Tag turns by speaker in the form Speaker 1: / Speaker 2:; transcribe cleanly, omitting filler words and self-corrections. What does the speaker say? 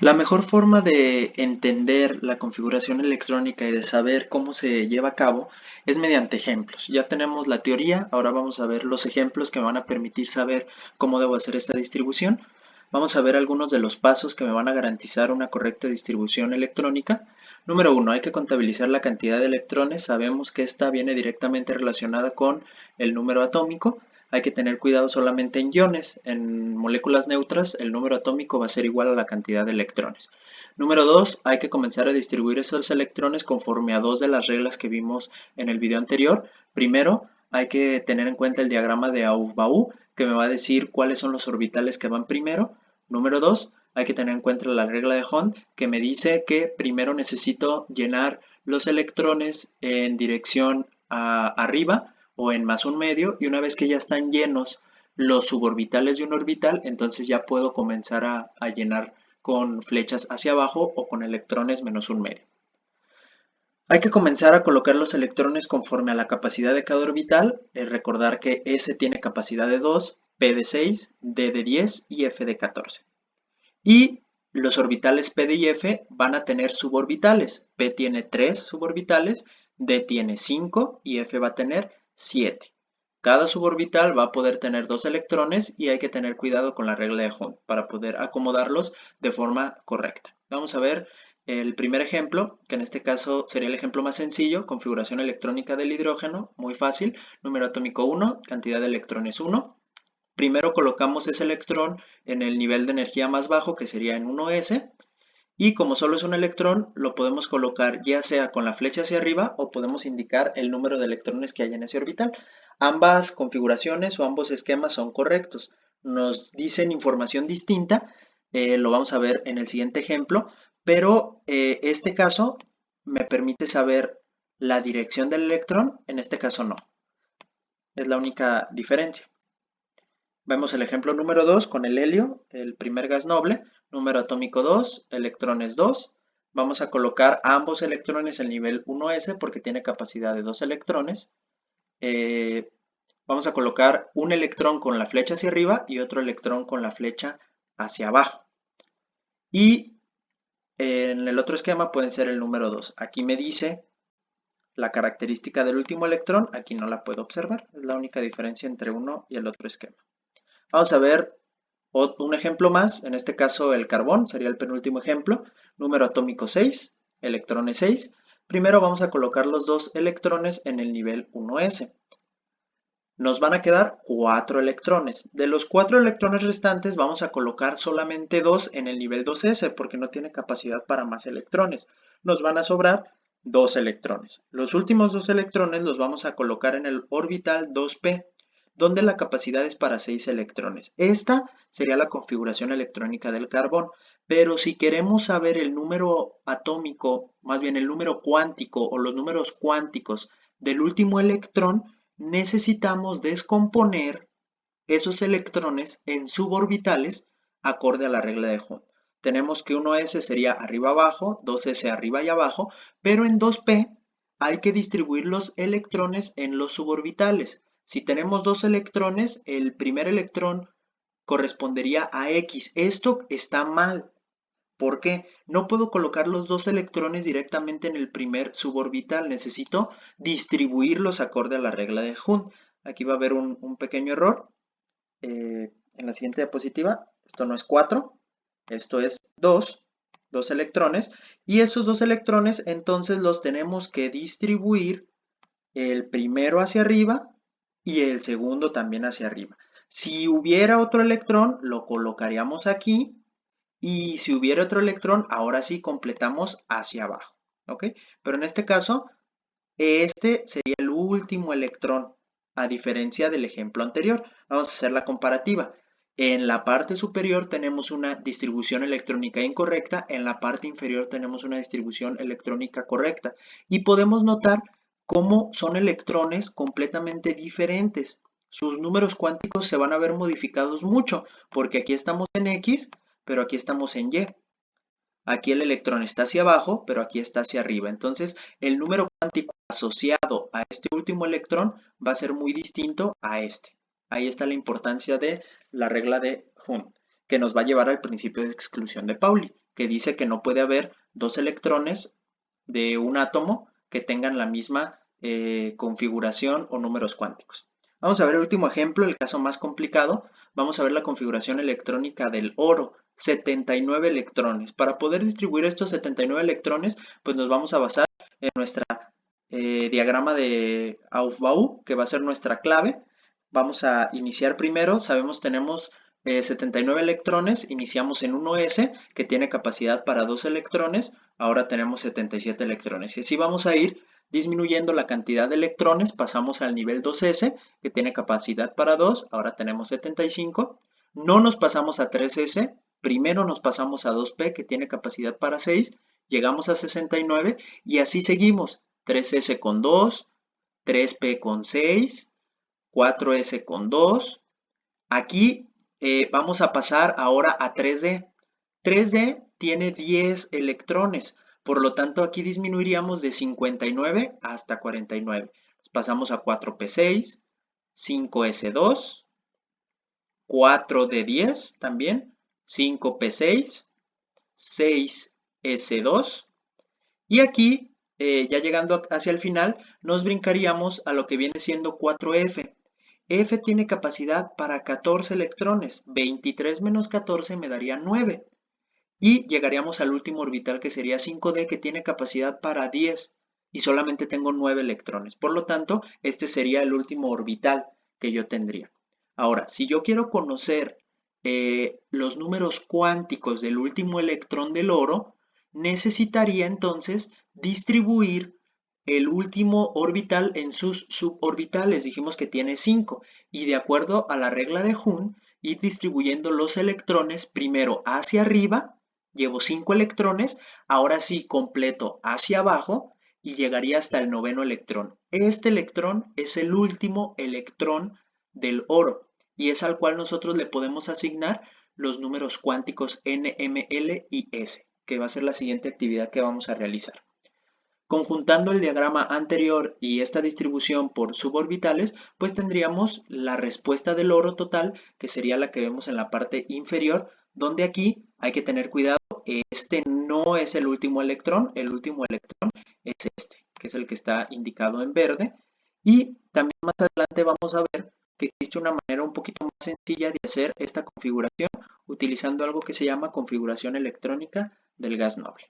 Speaker 1: La mejor forma de entender la configuración electrónica y de saber cómo se lleva a cabo es mediante ejemplos. Ya tenemos la teoría, ahora vamos a ver los ejemplos que me van a permitir saber cómo debo hacer esta distribución. Vamos a ver algunos de los pasos que me van a garantizar una correcta distribución electrónica. Número 1, hay que contabilizar la cantidad de electrones. Sabemos que esta viene directamente relacionada con el número atómico. Hay que tener cuidado solamente en iones. En moléculas neutras, el número atómico va a ser igual a la cantidad de electrones. Número 2, hay que comenzar a distribuir esos electrones conforme a dos de las reglas que vimos en el video anterior. Primero, hay que tener en cuenta el diagrama de Aufbau, que me va a decir cuáles son los orbitales que van primero. Número 2, hay que tener en cuenta la regla de Hund, que me dice que primero necesito llenar los electrones en dirección arriba o en más un medio, y una vez que ya están llenos los suborbitales de un orbital, entonces ya puedo comenzar a llenar con flechas hacia abajo o con electrones menos un medio. Hay que comenzar a colocar los electrones conforme a la capacidad de cada orbital. Recordar que S tiene capacidad de 2, P de 6, D de 10 y F de 14. Y los orbitales P, D y F van a tener suborbitales. P tiene 3 suborbitales, D tiene 5 y F va a tener 7. Cada suborbital va a poder tener 2 electrones y hay que tener cuidado con la regla de Hund para poder acomodarlos de forma correcta. Vamos a ver el primer ejemplo, que en este caso sería el ejemplo más sencillo, configuración electrónica del hidrógeno, muy fácil, número atómico 1, cantidad de electrones 1. Primero colocamos ese electrón en el nivel de energía más bajo, que sería en 1s, y como solo es un electrón, lo podemos colocar ya sea con la flecha hacia arriba o podemos indicar el número de electrones que hay en ese orbital. Ambas configuraciones o ambos esquemas son correctos. Nos dicen información distinta, lo vamos a ver en el siguiente ejemplo, pero este caso me permite saber la dirección del electrón, en este caso no. Es la única diferencia. Vemos el ejemplo número 2 con el helio, el primer gas noble, número atómico 2, electrones 2. Vamos a colocar ambos electrones en el nivel 1s porque tiene capacidad de 2 electrones. Vamos a colocar un electrón con la flecha hacia arriba y otro electrón con la flecha hacia abajo. Y en el otro esquema pueden ser el número 2. Aquí me dice la característica del último electrón, aquí no la puedo observar. Es la única diferencia entre uno y el otro esquema. Vamos a ver un ejemplo más, en este caso el carbón, sería el penúltimo ejemplo, número atómico 6, electrones 6. Primero vamos a colocar los dos electrones en el nivel 1s. Nos van a quedar 4 electrones. De los 4 electrones restantes vamos a colocar solamente 2 en el nivel 2s porque no tiene capacidad para más electrones. Nos van a sobrar 2 electrones. Los últimos 2 electrones los vamos a colocar en el orbital 2p, donde la capacidad es para 6 electrones. Esta sería la configuración electrónica del carbón, pero si queremos saber el número atómico, más bien el número cuántico o los números cuánticos del último electrón, necesitamos descomponer esos electrones en suborbitales acorde a la regla de Hund. Tenemos que 1s sería arriba abajo, 2s arriba y abajo, pero en 2p hay que distribuir los electrones en los suborbitales. Si tenemos 2 electrones, el primer electrón correspondería a X. Esto está mal. ¿Por qué? No puedo colocar los 2 electrones directamente en el primer suborbital. Necesito distribuirlos acorde a la regla de Hund. Aquí va a haber un pequeño error. En la siguiente diapositiva, esto no es 4, esto es 2 electrones. Y esos 2 electrones entonces los tenemos que distribuir el primero hacia arriba y el segundo también hacia arriba. Si hubiera otro electrón, lo colocaríamos aquí, y si hubiera otro electrón, ahora sí completamos hacia abajo, ¿ok? Pero en este caso, este sería el último electrón, a diferencia del ejemplo anterior. Vamos a hacer la comparativa. En la parte superior tenemos una distribución electrónica incorrecta, en la parte inferior tenemos una distribución electrónica correcta. Y podemos notar cómo son electrones completamente diferentes. Sus números cuánticos se van a ver modificados mucho, porque aquí estamos en X, pero aquí estamos en Y. Aquí el electrón está hacia abajo, pero aquí está hacia arriba. Entonces, el número cuántico asociado a este último electrón va a ser muy distinto a este. Ahí está la importancia de la regla de Hund, que nos va a llevar al principio de exclusión de Pauli. que dice que no puede haber dos electrones de un átomo que tengan la misma configuración o números cuánticos. Vamos a ver el último ejemplo, el caso más complicado. Vamos a ver la configuración electrónica del oro, 79 electrones. Para poder distribuir estos 79 electrones, pues nos vamos a basar en nuestra diagrama de Aufbau, que va a ser nuestra clave. Vamos a iniciar primero, sabemos tenemos 79 electrones, iniciamos en 1s que tiene capacidad para 2 electrones, ahora tenemos 77 electrones y así vamos a ir disminuyendo la cantidad de electrones, pasamos al nivel 2s que tiene capacidad para 2, ahora tenemos 75, no nos pasamos a 3s, primero nos pasamos a 2p que tiene capacidad para 6, llegamos a 69 y así seguimos, 3s con 2, 3p con 6, 4s con 2, aquí vamos a pasar ahora a 3D. 3D tiene 10 electrones, por lo tanto aquí disminuiríamos de 59 hasta 49. Pasamos a 4p6, 5s2, 4d10 también, 5p6, 6s2 y aquí ya llegando hacia el final nos brincaríamos a lo que viene siendo 4f. F tiene capacidad para 14 electrones, 23 menos 14 me daría 9. Y llegaríamos al último orbital que sería 5D que tiene capacidad para 10 y solamente tengo 9 electrones. Por lo tanto, este sería el último orbital que yo tendría. Ahora, si yo quiero conocer los números cuánticos del último electrón del oro, necesitaría entonces distribuir el último orbital en sus suborbitales. Dijimos que tiene 5 y de acuerdo a la regla de Hund, ir distribuyendo los electrones primero hacia arriba, llevo 5 electrones, ahora sí completo hacia abajo y llegaría hasta el noveno electrón. Este electrón es el último electrón del oro y es al cual nosotros le podemos asignar los números cuánticos n, m, l y s, que va a ser la siguiente actividad que vamos a realizar. Conjuntando el diagrama anterior y esta distribución por suborbitales, pues tendríamos la respuesta del oro total, que sería la que vemos en la parte inferior, donde aquí hay que tener cuidado, este no es el último electrón es este, que es el que está indicado en verde. Y también más adelante vamos a ver que existe una manera un poquito más sencilla de hacer esta configuración utilizando algo que se llama configuración electrónica del gas noble.